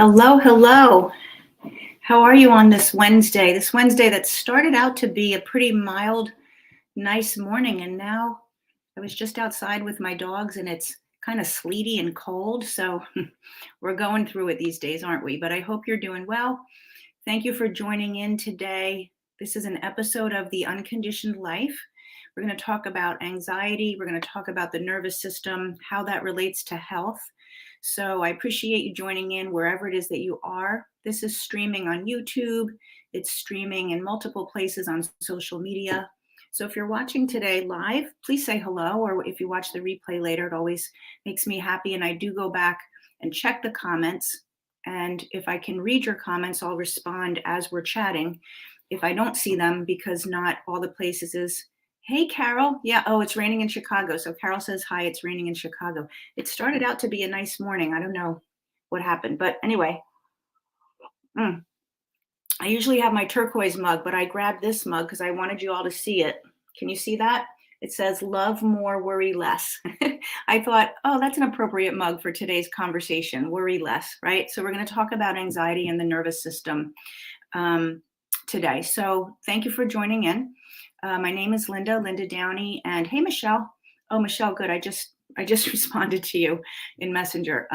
Hello, hello. How are you on this Wednesday? This Wednesday that started out to be a pretty mild, nice morning, and now I was just outside with my dogs and it's kind of sleety and cold. So we're going through it these days, aren't we? But I hope you're doing well. Thank you for joining in today. This is an episode of The Unconditioned Life. We're going to talk about anxiety. We're going to talk about the nervous system, how that relates to health. So I appreciate you joining in wherever it is that you are. This is streaming on YouTube. It's streaming in multiple places on social media. So if you're watching today live, please say hello. Or if you watch the replay later, it always makes me happy. And I do go back and check the comments. And if I can read your comments, I'll respond as we're chatting. If I don't see them, because not all the places is, hey, Carol. Yeah, oh, it's raining in Chicago. So Carol says, hi, it's raining in Chicago. It started out to be a nice morning. I don't know what happened. But anyway, I usually have my turquoise mug, but I grabbed this mug because I wanted you all to see it. Can you see that? It says, love more, worry less. I thought, oh, that's an appropriate mug for today's conversation, worry less, right? So we're going to talk about anxiety and the nervous system today. So thank you for joining in. My name is Linda Downey, and hey, Michelle. Oh, Michelle, good. I just responded to you in Messenger.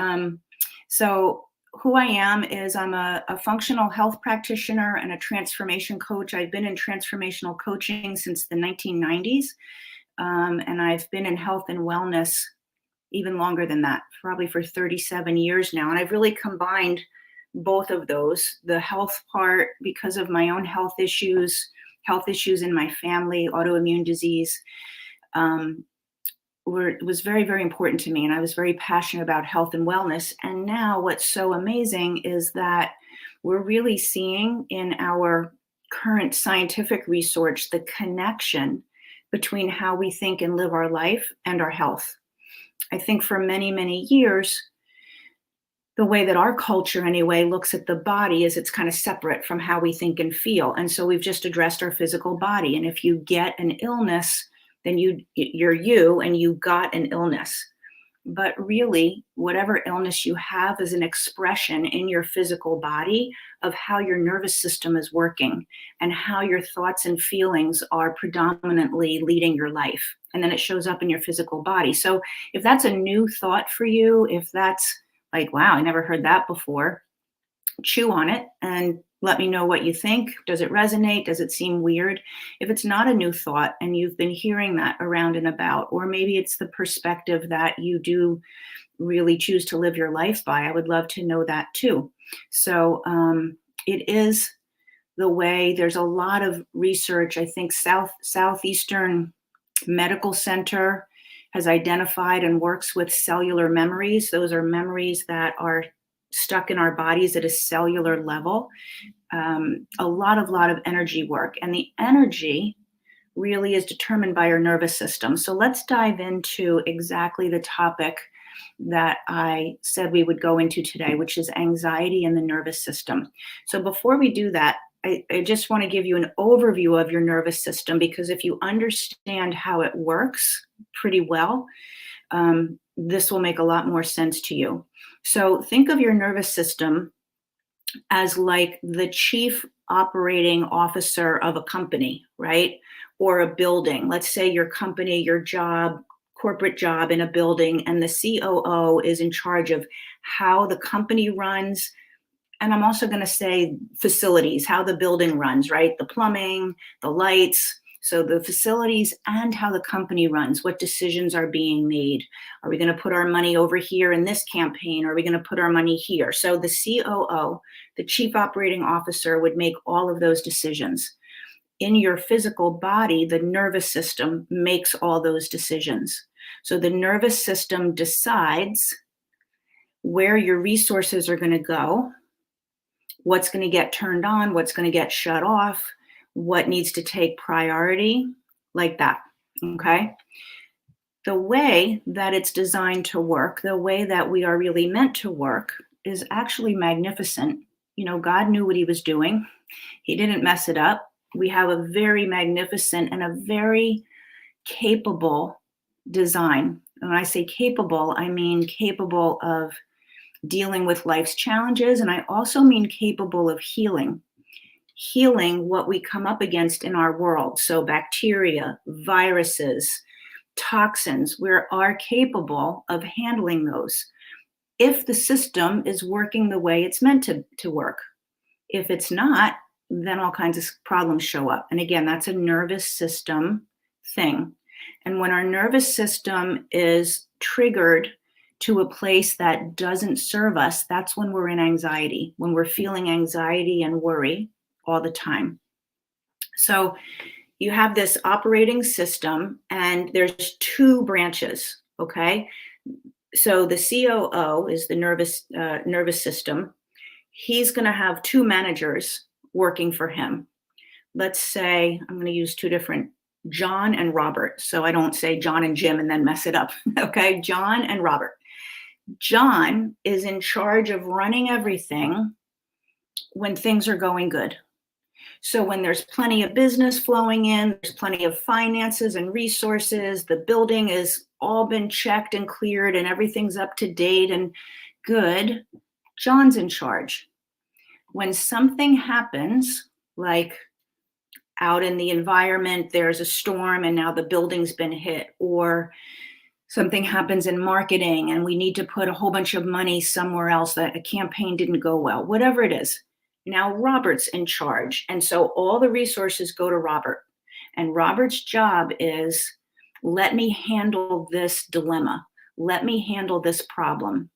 So who I am is I'm a functional health practitioner and a transformation coach. I've been in transformational coaching since the 1990s, and I've been in health and wellness even longer than that, probably for 37 years now. And I've really combined both of those, the health part because of my own health issues in my family, autoimmune disease, was very, very important to me. And I was very passionate about health and wellness. And now what's so amazing is that we're really seeing in our current scientific research the connection between how we think and live our life and our health. I think for many, many years, the way that our culture anyway looks at the body is it's kind of separate from how we think and feel. And so we've just addressed our physical body. And if you get an illness, then you're you and you got an illness. But really, whatever illness you have is an expression in your physical body of how your nervous system is working and how your thoughts and feelings are predominantly leading your life. And then it shows up in your physical body. So if that's a new thought for you, if that's like, wow, I never heard that before, chew on it and let me know what you think. Does it resonate? Does it seem weird? If it's not a new thought and you've been hearing that around and about, or maybe it's the perspective that you do really choose to live your life by, I would love to know that too. So it is the way. There's a lot of research. I think Southeastern Medical Center has identified and works with cellular memories. Those are memories that are stuck in our bodies at a cellular level. A lot of energy work. And the energy really is determined by our nervous system. So let's dive into exactly the topic that I said we would go into today, which is anxiety and the nervous system. So before we do that, I just want to give you an overview of your nervous system, because if you understand how it works pretty well, this will make a lot more sense to you. So think of your nervous system as like the chief operating officer of a company, right? Or a building. Let's say your company, your job, corporate job in a building, and the COO is in charge of how the company runs. And I'm also going to say facilities, how the building runs, right? The plumbing, the lights. So the facilities and how the company runs, what decisions are being made. Are we going to put our money over here in this campaign? Or are we going to put our money here? So the COO, the chief operating officer, would make all of those decisions. In your physical body, the nervous system makes all those decisions. So the nervous system decides where your resources are going to go, what's going to get turned on, what's going to get shut off, what needs to take priority, like that, okay? The way that it's designed to work, the way that we are really meant to work, is actually magnificent. You know, God knew what he was doing. He didn't mess it up. We have a very magnificent and a very capable design. And when I say capable, I mean capable of dealing with life's challenges. And I also mean capable of healing what we come up against in our world. So bacteria, viruses, toxins, we are capable of handling those if the system is working the way it's meant to work. If it's not, then all kinds of problems show up. And again, that's a nervous system thing. And when our nervous system is triggered to a place that doesn't serve us, that's when we're in anxiety, when we're feeling anxiety and worry all the time. So you have this operating system, and there's two branches, okay? So the COO is the nervous system. He's going to have two managers working for him. Let's say I'm going to use two different, John and Robert. So I don't say John and Jim and then mess it up. Okay, John and Robert. John is in charge of running everything when things are going good. So when there's plenty of business flowing in, there's plenty of finances and resources, the building is all been checked and cleared and everything's up to date and good, John's in charge. When something happens, like out in the environment, there's a storm and now the building's been hit, or something happens in marketing and we need to put a whole bunch of money somewhere else, that a campaign didn't go well, whatever it is. Now Robert's in charge. And so all the resources go to Robert. And Robert's job is, let me handle this dilemma. Let me handle this problem.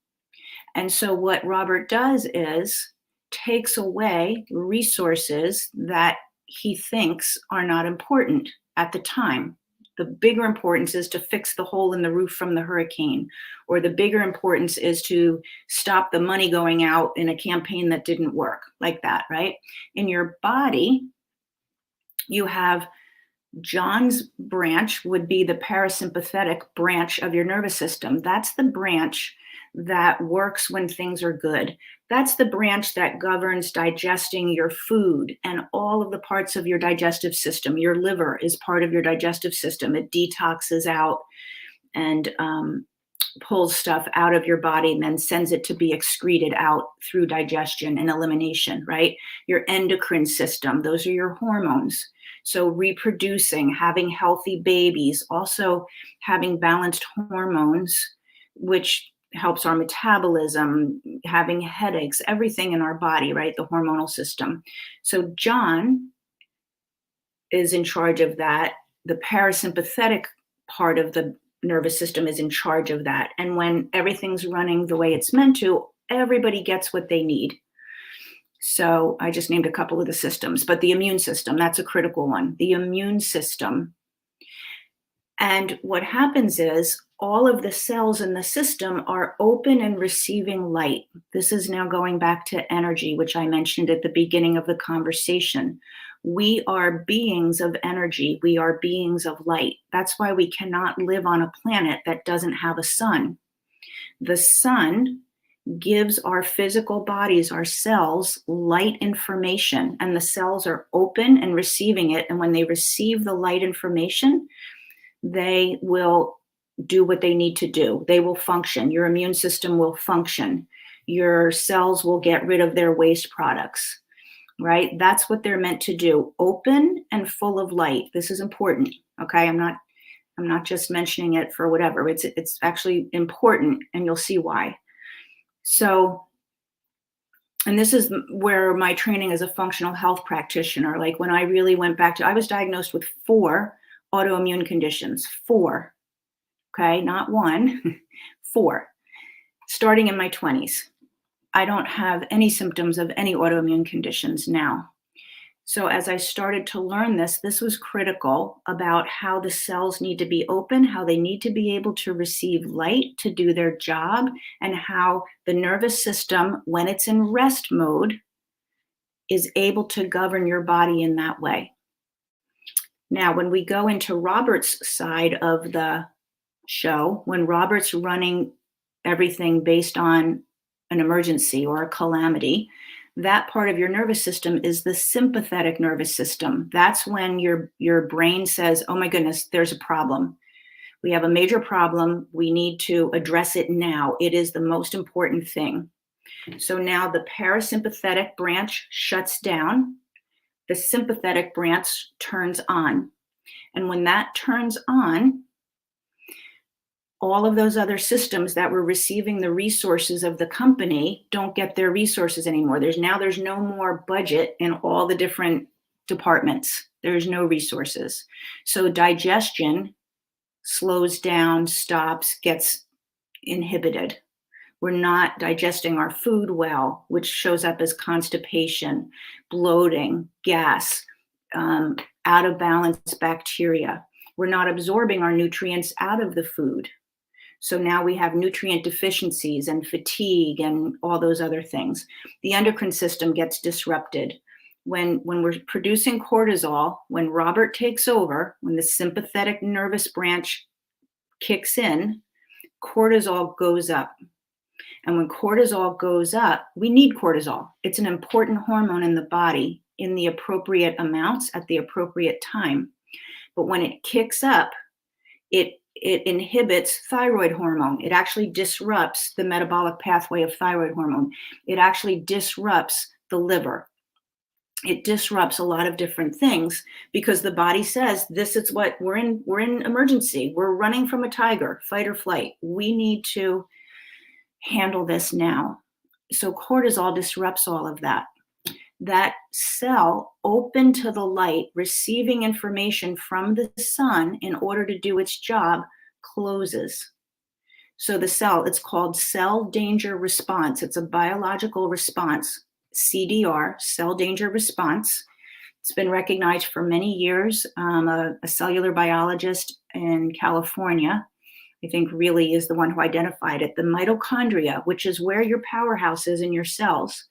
And so what Robert does is takes away resources that he thinks are not important at the time. The bigger importance is to fix the hole in the roof from the hurricane, or the bigger importance is to stop the money going out in a campaign that didn't work, like that, right? In your body, you have John's branch would be the parasympathetic branch of your nervous system. That's the branch that works when things are good. That's the branch that governs digesting your food and all of the parts of your digestive system. Your liver is part of your digestive system. It detoxes out and pulls stuff out of your body and then sends it to be excreted out through digestion and elimination, right? Your endocrine system, those are your hormones. So reproducing, having healthy babies, also having balanced hormones, which helps our metabolism, having headaches, everything in our body, right? The hormonal system. So John is in charge of that. The parasympathetic part of the nervous system is in charge of that. And when everything's running the way it's meant to, everybody gets what they need. So I just named a couple of the systems, but the immune system, that's a critical one. The immune system. And what happens is all of the cells in the system are open and receiving light. This is now going back to energy, which I mentioned at the beginning of the conversation. We are beings of energy. We are beings of light. That's why we cannot live on a planet that doesn't have a sun. The sun gives our physical bodies, our cells, light information, and the cells are open and receiving it. And when they receive the light information, they will do what they need to do. They will function. Your immune system will function. Your cells will get rid of their waste products, right? That's what they're meant to do. Open and full of light. This is important. Okay. I'm not just mentioning it for whatever. It's actually important, and you'll see why. So, and this is where my training as a functional health practitioner, like when I really went back to, I was diagnosed with 4 autoimmune conditions, 4, okay, not 1, 4, starting in my 20s. I don't have any symptoms of any autoimmune conditions now. So as I started to learn this was critical about how the cells need to be open, how they need to be able to receive light to do their job, and how the nervous system, when it's in rest mode, is able to govern your body in that way. Now, when we go into Robert's side of the show, when Robert's running everything based on an emergency or a calamity, that part of your nervous system is the sympathetic nervous system. That's when your brain says, oh my goodness, there's a problem. We have a major problem. We need to address it now. It is the most important thing. So now the parasympathetic branch shuts down, the sympathetic branch turns on. And when that turns on, all of those other systems that were receiving the resources of the company don't get their resources anymore. There's no more budget in all the different departments. There's no resources. So digestion slows down, stops, gets inhibited. We're not digesting our food well, which shows up as constipation, bloating, gas, out of balance bacteria. We're not absorbing our nutrients out of the food. So now we have nutrient deficiencies and fatigue and all those other things. The endocrine system gets disrupted. When we're producing cortisol, when Robert takes over, when the sympathetic nervous branch kicks in, cortisol goes up. And when cortisol goes up, we need cortisol. It's an important hormone in the body in the appropriate amounts at the appropriate time. But when it kicks up, it inhibits thyroid hormone. It actually disrupts the metabolic pathway of thyroid hormone. It actually disrupts the liver. It disrupts a lot of different things because the body says, this is what we're in emergency. We're running from a tiger, fight or flight. We need to handle this now. So cortisol disrupts all of that. That cell open to the light, receiving information from the sun in order to do its job, closes. So the cell, it's called cell danger response. It's a biological response, CDR, cell danger response. It's been recognized for many years. A cellular biologist in California, I think, really is the one who identified it. The mitochondria, which is where your powerhouse is in your cells,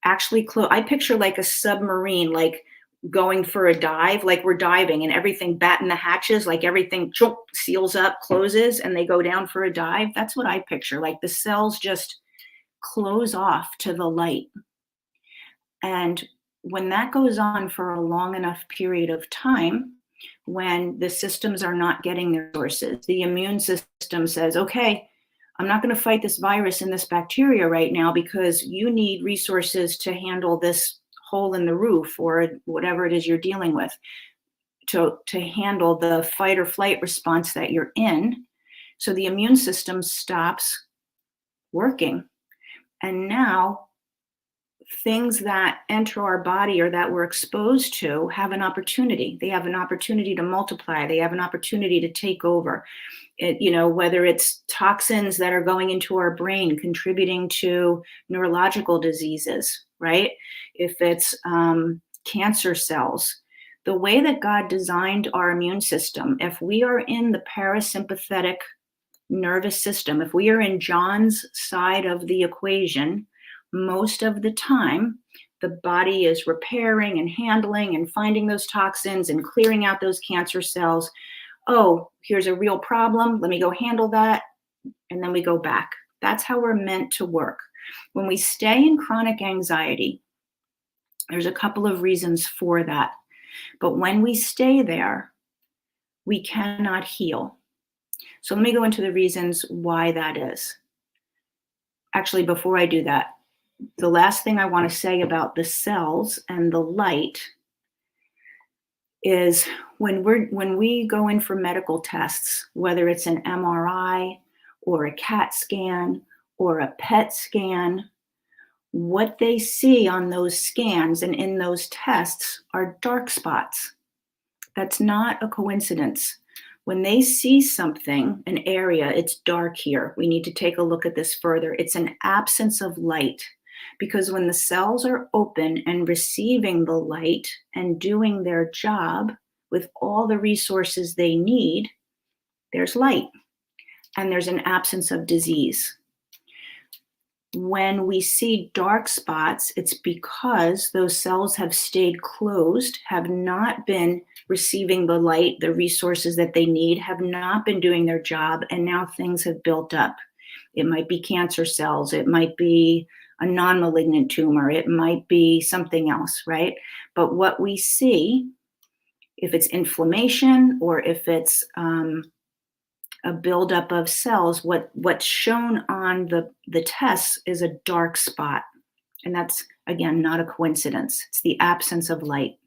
actually I picture like a submarine, like going for a dive, like we're diving and everything batten the hatches, like everything seals up, closes, and they go down for a dive. That's what I picture. Like the cells just close off to the light. And when that goes on for a long enough period of time, when the systems are not getting their sources, the immune system says, okay, I'm not going to fight this virus and this bacteria right now because you need resources to handle this hole in the roof or whatever it is you're dealing with, to handle the fight or flight response that you're in. So the immune system stops working. And now things that enter our body or that we're exposed to have an opportunity. They have an opportunity to multiply. They have an opportunity to take over. Whether it's toxins that are going into our brain, contributing to neurological diseases, right? If it's cancer cells, the way that God designed our immune system, if we are in the parasympathetic nervous system, if we are in John's side of the equation, most of the time, the body is repairing and handling and finding those toxins and clearing out those cancer cells. Oh, here's a real problem. Let me go handle that. And then we go back. That's how we're meant to work. When we stay in chronic anxiety, there's a couple of reasons for that. But when we stay there, we cannot heal. So let me go into the reasons why that is. Actually, before I do that, the last thing I want to say about the cells and the light is when we go in for medical tests, whether it's an MRI or a CAT scan or a PET scan, what they see on those scans and in those tests are dark spots. That's not a coincidence. When they see something, an area, it's dark here. We need to take a look at this further. It's an absence of light. Because when the cells are open and receiving the light and doing their job with all the resources they need, there's light and there's an absence of disease. When we see dark spots, it's because those cells have stayed closed, have not been receiving the light, the resources that they need, have not been doing their job, and now things have built up. It might be cancer cells, it might be a non-malignant tumor, it might be something else, right? But what we see, if it's inflammation or if it's a buildup of cells. What's shown on the tests is a dark spot. And that's, again, not a coincidence. It's the absence of light.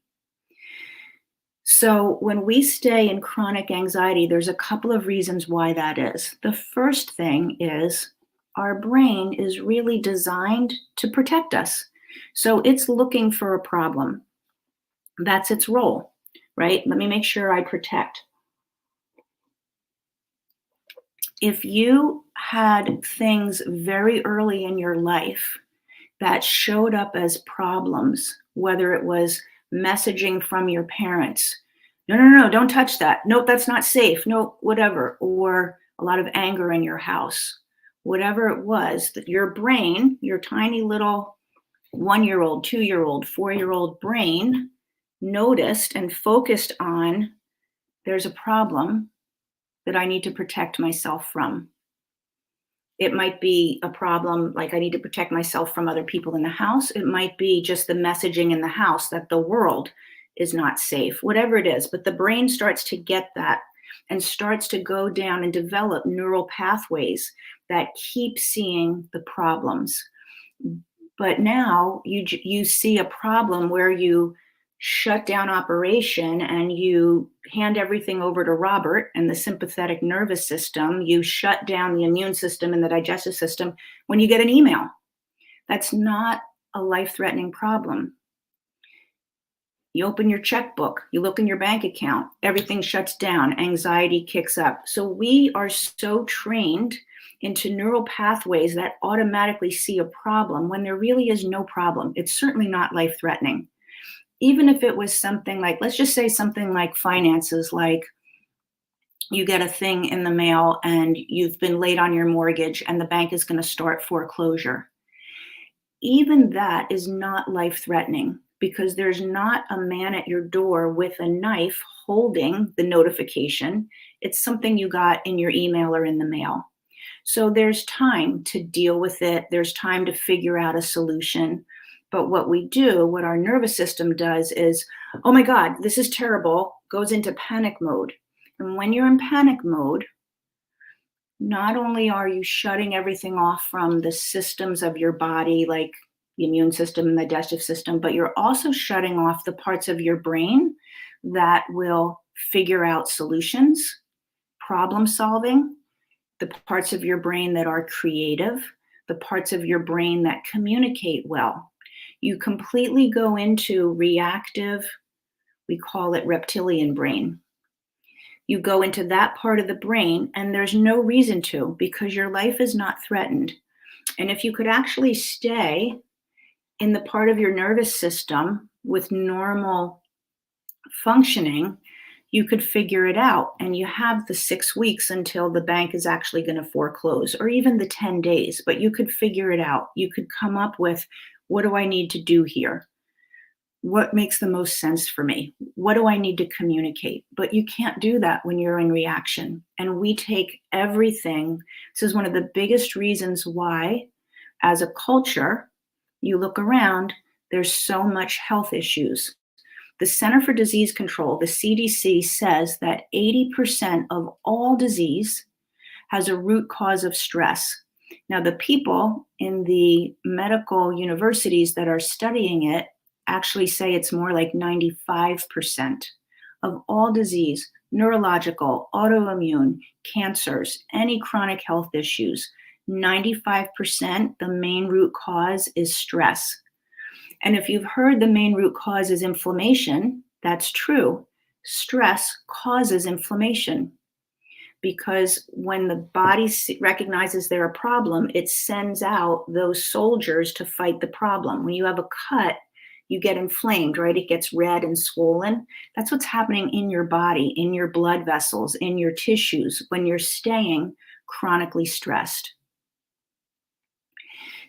So when we stay in chronic anxiety, there's a couple of reasons why that is. The first thing is our brain is really designed to protect us. So it's looking for a problem. That's its role, right? Let me make sure I protect. If you had things very early in your life that showed up as problems, whether it was messaging from your parents, no, don't touch that. Nope, that's not safe. No, whatever. Or a lot of anger in your house, whatever it was, that your brain, your tiny little 1-year-old, 2-year-old, 4-year-old brain noticed and focused on, there's a problem that I need to protect myself from. It might be a problem like I need to protect myself from other people in the house. It might be just the messaging in the house that the world is not safe, whatever it is. But the brain starts to get that and starts to go down and develop neural pathways that keep seeing the problems. But now you see a problem where you shut down operation and you hand everything over to Robert and the sympathetic nervous system. You shut down the immune system and the digestive system when you get an email. That's not a life-threatening problem. You open your checkbook, you look in your bank account, everything shuts down, anxiety kicks up. So we are so trained into neural pathways that automatically see a problem when there really is no problem. It's certainly not life-threatening. Even if it was something like, let's just say something like finances, like you get a thing in the mail and you've been late on your mortgage and the bank is going to start foreclosure. Even that is not life-threatening because there's not a man at your door with a knife holding the notification. It's something you got in your email or in the mail. So there's time to deal with it. There's time to figure out a solution. But what we do, what our nervous system does is, oh my God, this is terrible, goes into panic mode. And when you're in panic mode, not only are you shutting everything off from the systems of your body, like the immune system and the digestive system, but you're also shutting off the parts of your brain that will figure out solutions, problem solving, the parts of your brain that are creative, the parts of your brain that communicate well. You completely go into reactive, we call it reptilian brain. You go into that part of the brain and there's no reason to because your life is not threatened. And if you could actually stay in the part of your nervous system with normal functioning, you could figure it out. And you have the 6 weeks until the bank is actually going to foreclose, or even the 10 days, but you could figure it out. You could come up with, what do I need to do here? What makes the most sense for me? What do I need to communicate? But you can't do that when you're in reaction. And we take everything. This is one of the biggest reasons why, as a culture, you look around, there's so much health issues. The Center for Disease Control, the CDC, says that 80% of all disease has a root cause of stress. Now, the people in the medical universities that are studying it actually say it's more like 95% of all disease, neurological, autoimmune, cancers, any chronic health issues. 95%, the main root cause is stress. And if you've heard the main root cause is inflammation, that's true. Stress causes inflammation because when the body recognizes there a problem, it sends out those soldiers to fight the problem. When you have a cut, you get inflamed, right? It gets red and swollen. That's what's happening in your body, in your blood vessels, in your tissues when you're staying chronically stressed.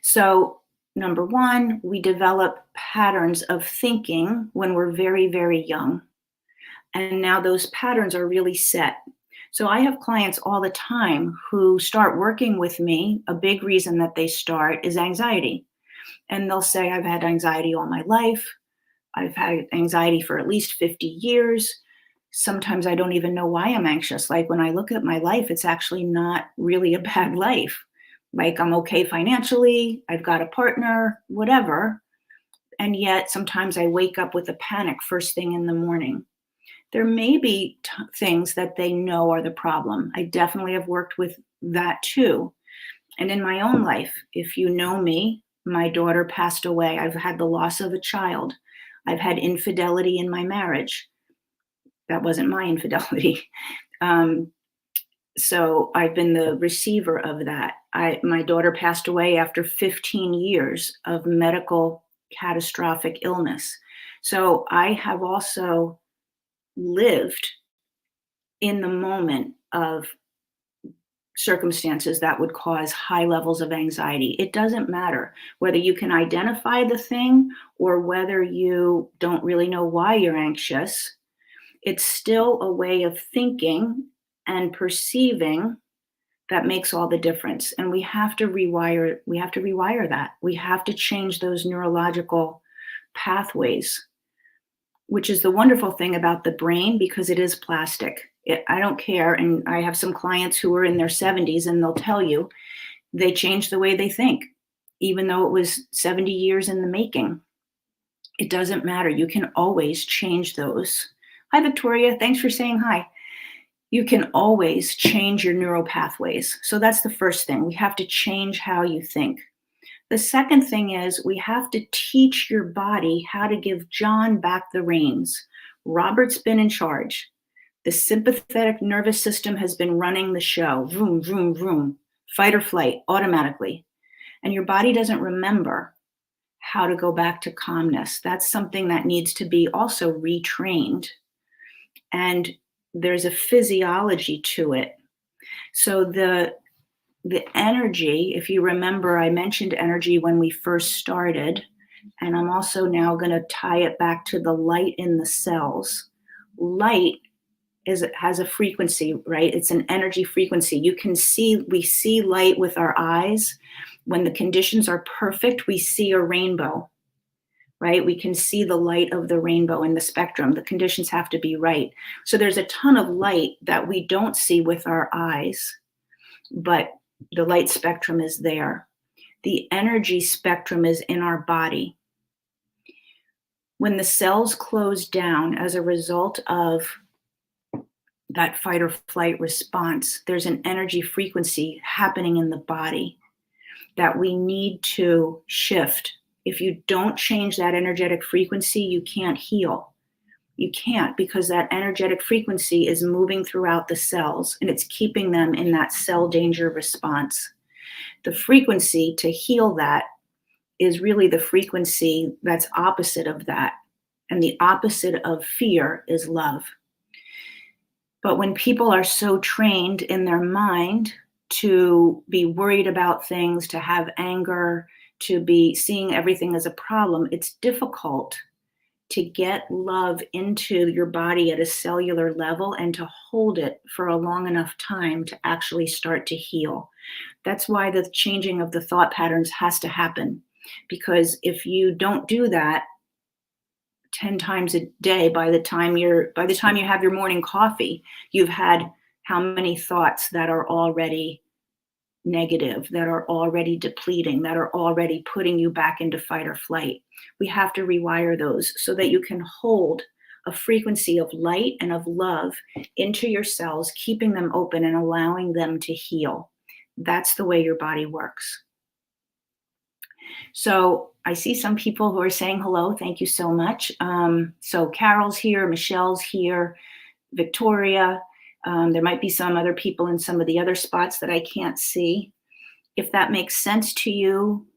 So, number one, we develop patterns of thinking when we're very, very young. And now those patterns are really set. So I have clients all the time who start working with me. A big reason that they start is anxiety. And they'll say, I've had anxiety all my life. I've had anxiety for at least 50 years. sometimes I don't even know why I'm anxious. Like when I look at my life, it's actually not really a bad life. Like I'm okay financially, I've got a partner, whatever. And yet sometimes I wake up with a panic first thing in the morning. There may be things that they know are the problem. I definitely have worked with that too. And in my own life, if you know me, my daughter passed away. I've had the loss of a child. I've had infidelity in my marriage. That wasn't my infidelity. Um, so I've been the receiver of that. My daughter passed away after 15 years of medical catastrophic illness. So I have also lived in the moment of circumstances that would cause high levels of anxiety. It doesn't matter whether you can identify the thing or whether you don't really know why you're anxious. It's still a way of thinking and perceiving that makes all the difference. And we have to rewire that. We have to change those neurological pathways, which is the wonderful thing about the brain because it is plastic. I don't care. And I have some clients who are in their 70s and they'll tell you they changed the way they think, even though it was 70 years in the making. It doesn't matter. You can always change those. Hi, Victoria. Thanks for saying hi. You can always change your neural pathways. So that's the first thing. We have to change how you think. The second thing is we have to teach your body how to give John back the reins. Robert's been in charge. The sympathetic nervous system has been running the show. Vroom, vroom, vroom. Fight or flight automatically. And your body doesn't remember how to go back to calmness. That's something that needs to be also retrained. And there's a physiology to it. So the energy, if you remember, I mentioned energy when we first started, and I'm also now going to tie it back to the light in the cells. Light has a frequency, right? It's an energy frequency. We see light with our eyes. When the conditions are perfect, we see a rainbow, right? We can see the light of the rainbow in the spectrum. The conditions have to be right. So there's a ton of light that we don't see with our eyes, but the light spectrum is there. The energy spectrum is in our body. When the cells close down as a result of that fight or flight response, there's an energy frequency happening in the body that we need to shift. If you don't change that energetic frequency, you can't heal. You can't, because that energetic frequency is moving throughout the cells and it's keeping them in that cell danger response. The frequency to heal that is really the frequency that's opposite of that. And the opposite of fear is love. But when people are so trained in their mind to be worried about things, to have anger, to be seeing everything as a problem, it's difficult to get love into your body at a cellular level and to hold it for a long enough time to actually start to heal. That's why the changing of the thought patterns has to happen. Because if you don't do that 10 times a day, by the time you have your morning coffee, you've had how many thoughts that are already negative, that are already depleting, that are already putting you back into fight or flight. We have to rewire those so that you can hold a frequency of light and of love into your cells, keeping them open and allowing them to heal. That's the way your body works. So I see some people who are saying hello. Thank you so much. So Carol's here, Michelle's here, Victoria. There might be some other people in some of the other spots that I can't see. If that makes sense to you,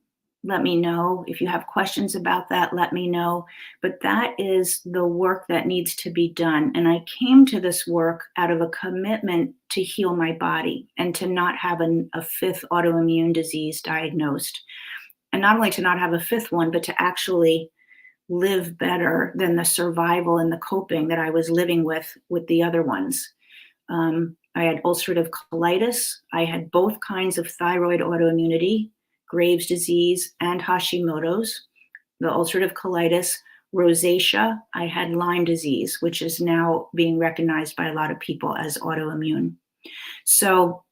let me know. If you have questions about that, let me know. But that is the work that needs to be done. And I came to this work out of a commitment to heal my body and to not have a fifth autoimmune disease diagnosed. And not only to not have a fifth one, but to actually live better than the survival and the coping that I was living with the other ones. I had ulcerative colitis. I had both kinds of thyroid autoimmunity, Graves' disease and Hashimoto's. The ulcerative colitis rosacea. I had Lyme disease, which is now being recognized by a lot of people as autoimmune. So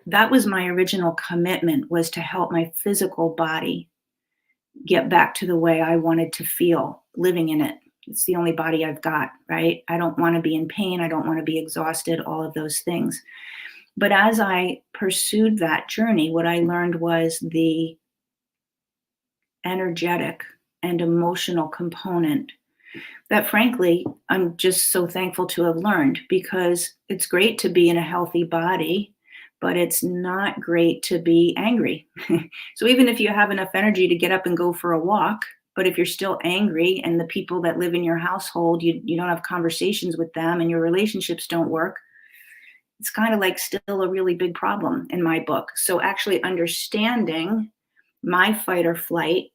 that was my original commitment, was to help my physical body get back to the way I wanted to feel living in it. It's the only body I've got, right? I don't want to be in pain. I don't want to be exhausted, all of those things. But as I pursued that journey, what I learned was the energetic and emotional component that, frankly, I'm just so thankful to have learned, because it's great to be in a healthy body, but it's not great to be angry. So even if you have enough energy to get up and go for a walk, but if you're still angry and the people that live in your household, you don't have conversations with them and your relationships don't work, it's kind of like still a really big problem in my book. So actually understanding my fight or flight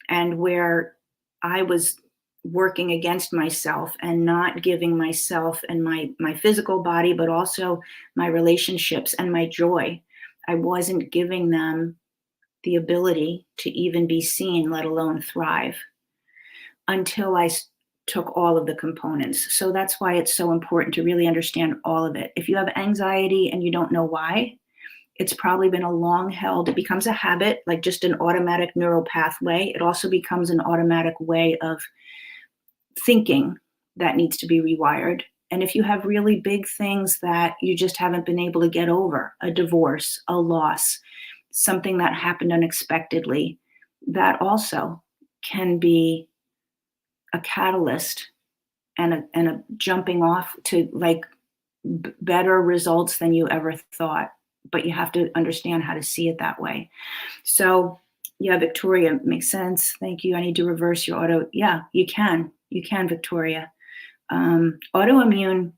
and where I was working against myself and not giving myself and my physical body, but also my relationships and my joy, I wasn't giving them the ability to even be seen, let alone thrive, until I took all of the components. So that's why it's so important to really understand all of it. If you have anxiety and you don't know why, it's probably been a long held, it becomes a habit, like just an automatic neural pathway. It also becomes an automatic way of thinking that needs to be rewired. And if you have really big things that you just haven't been able to get over, a divorce, a loss, something that happened unexpectedly, that also can be a catalyst and a jumping off to like better results than you ever thought. But you have to understand how to see it that way. So yeah, Victoria, makes sense. Thank you. I need to reverse your auto. Yeah, you can. You can, Victoria. Autoimmune,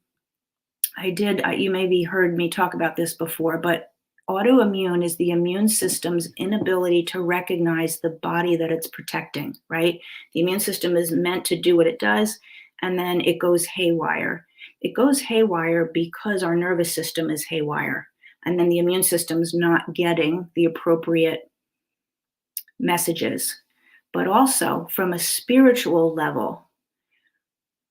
you maybe heard me talk about this before, but autoimmune is the immune system's inability to recognize the body that it's protecting, right? The immune system is meant to do what it does, and then it goes haywire. It goes haywire because our nervous system is haywire, and then the immune system's not getting the appropriate messages. But also from a spiritual level,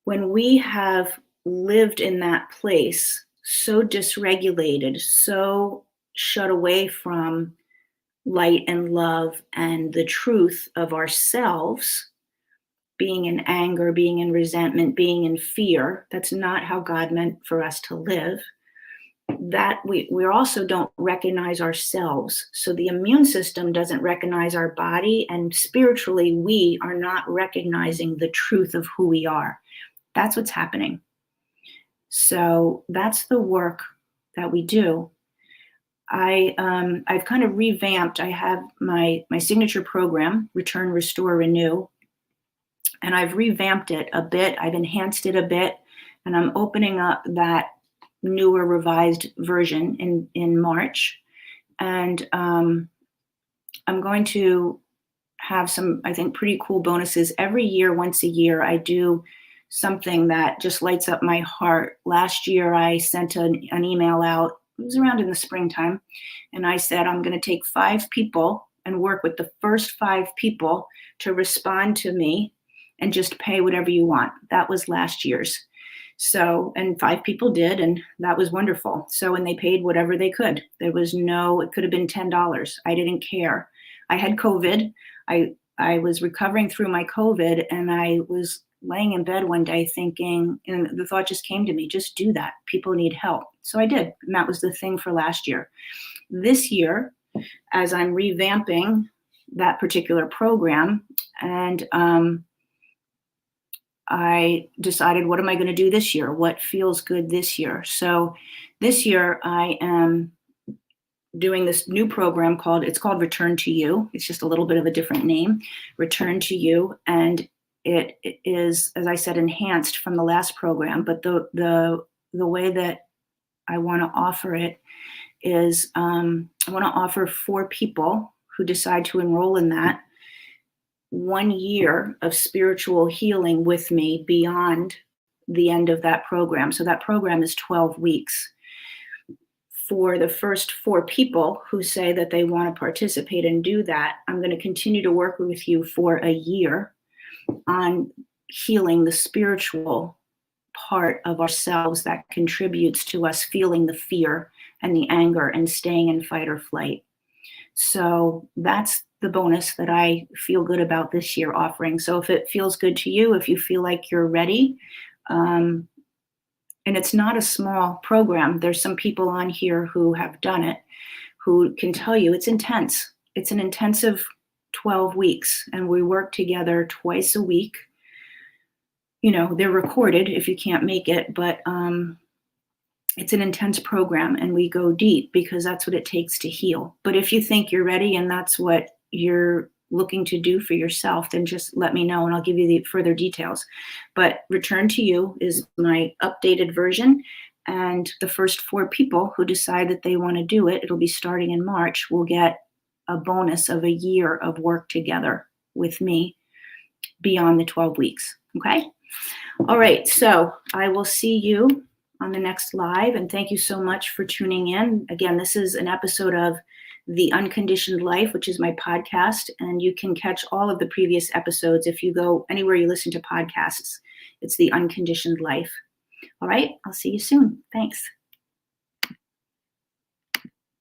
when we have lived in that place, so dysregulated, so shut away from light and love and the truth of ourselves, being in anger, being in resentment, being in fear, that's not how God meant for us to live, that we also don't recognize ourselves. So the immune system doesn't recognize our body, and spiritually, we are not recognizing the truth of who we are. That's what's happening. So that's the work that we do. I've kind of revamped. I have my signature program, Return, Restore, Renew, and I've revamped it a bit. I've enhanced it a bit, and I'm opening up that newer revised version in March. And I'm going to have some, I think, pretty cool bonuses. Every year, once a year, I do something that just lights up my heart. Last year, I sent an email out. It was around in the springtime. And I said, I'm going to take 5 people and work with the first 5 people to respond to me and just pay whatever you want. That was last year's. So, and 5 people did, and that was wonderful. So, and they paid whatever they could. There was it could have been $10. I didn't care. I had COVID. I was recovering through my COVID, and I was laying in bed one day thinking, and the thought just came to me, just do that. People need help. So I did. And that was the thing for last year. This year, as I'm revamping that particular program, and I decided, what am I going to do this year? What feels good this year? So this year I am doing this new program it's called Return to You. It's just a little bit of a different name, Return to You. And it is, as I said, enhanced from the last program. But the way that I want to offer it is I want to offer 4 people who decide to enroll in that 1 year of spiritual healing with me beyond the end of that program. So that program is 12 weeks. For the first 4 people who say that they want to participate and do that, I'm going to continue to work with you for a year. on healing the spiritual part of ourselves that contributes to us feeling the fear and the anger and staying in fight or flight. So that's the bonus that I feel good about this year offering. So if it feels good to you, if you feel like you're ready, and it's not a small program, there's some people on here who have done it, who can tell you it's intense. It's an intensive 12 weeks, and we work together twice a week. They're recorded if you can't make it, but it's an intense program, and we go deep because that's what it takes to heal. But if you think you're ready and that's what you're looking to do for yourself, then just let me know and I'll give you the further details. But Return to You is my updated version. And the first 4 people who decide that they want to do it, it'll be starting in March, will get a bonus of a year of work together with me beyond the 12 weeks. Okay? All right. So I will see you on the next live. And thank you so much for tuning in. Again, this is an episode of The Unconditioned Life, which is my podcast. And you can catch all of the previous episodes if you go anywhere you listen to podcasts. It's The Unconditioned Life. All right. I'll see you soon. Thanks.